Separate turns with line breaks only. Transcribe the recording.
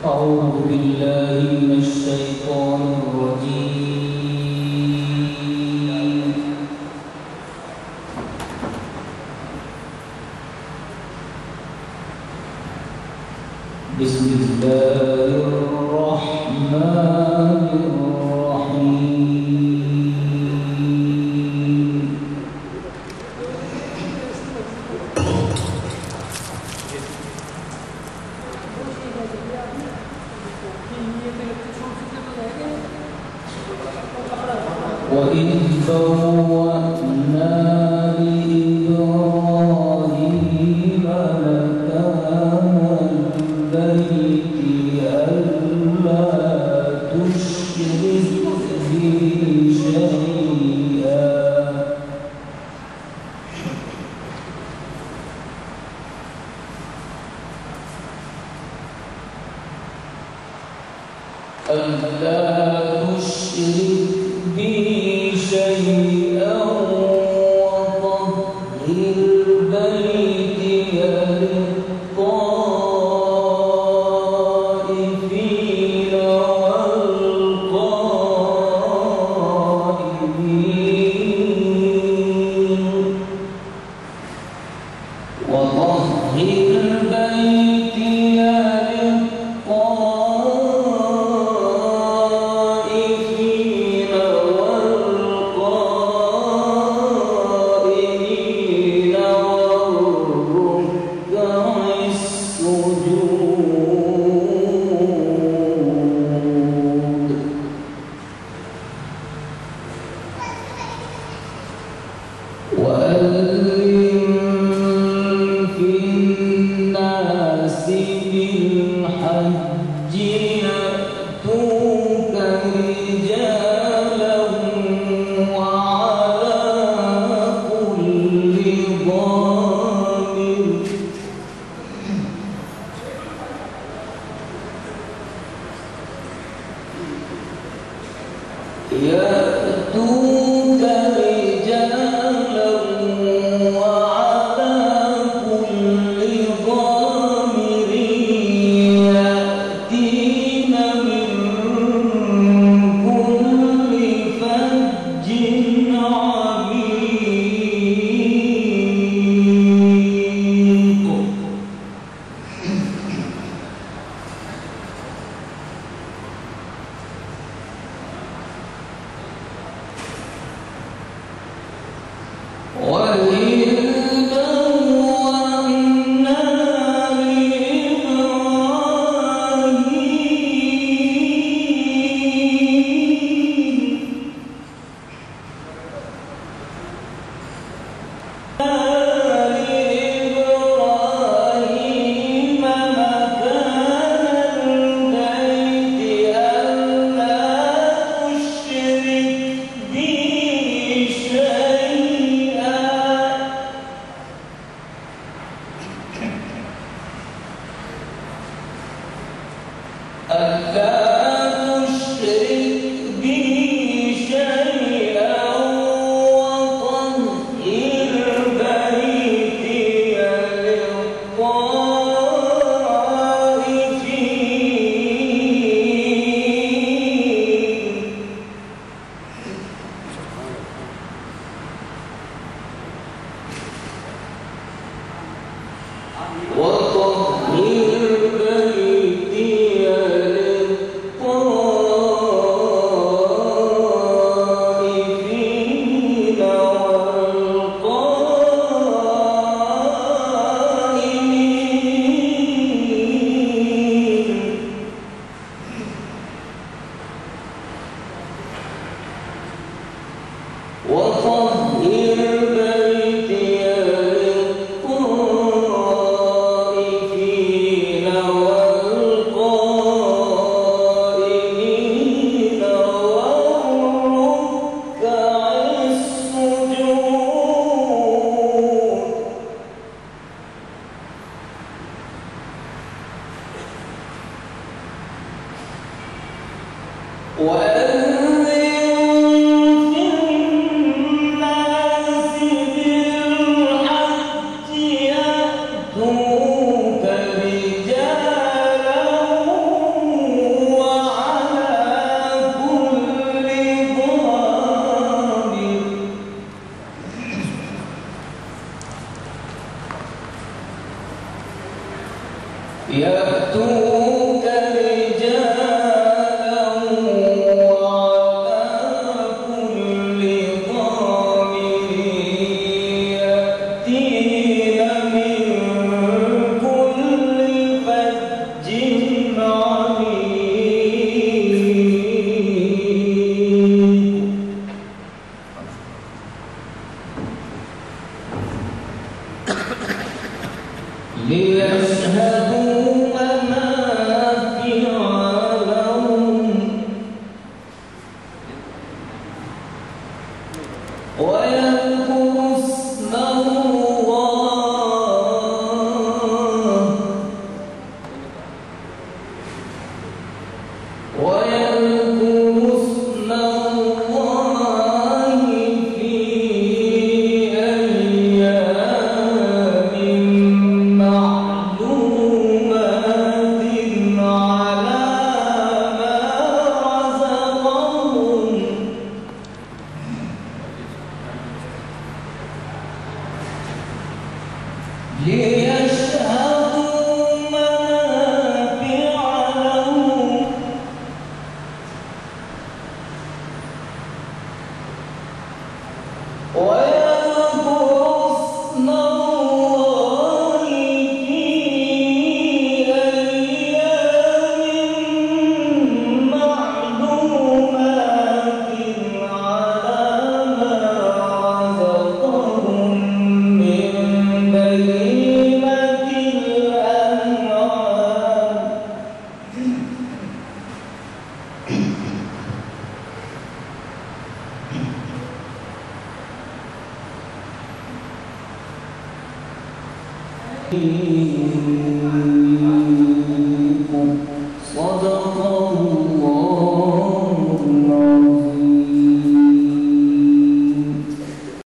أعوذ بالله من الشيطان الرجيم. بسم الله الرحمن الرحيم. وإذ بوأنا لإبراهيم مكان البيت ألا تشرك بي شيئا وطهر بيتي للطائفين والقائمين بالحج يأتوك رجالا وعلى كل ضامر يأتوك رجالا وعلى كل ضامر يأتين من كل فج عميق. يأتوك رجالا يأتوك رجالا وعلى كل ضامر يأتين من كل فج عميق ليشهدوا منافع لهم ويذكروا اسم الله في أيام معلومات على ما رزقهم ليشهدوا منافع لهم ويذكروا اسم الله في أيام معلومات على ما رزقهم من بهيمة الأنعام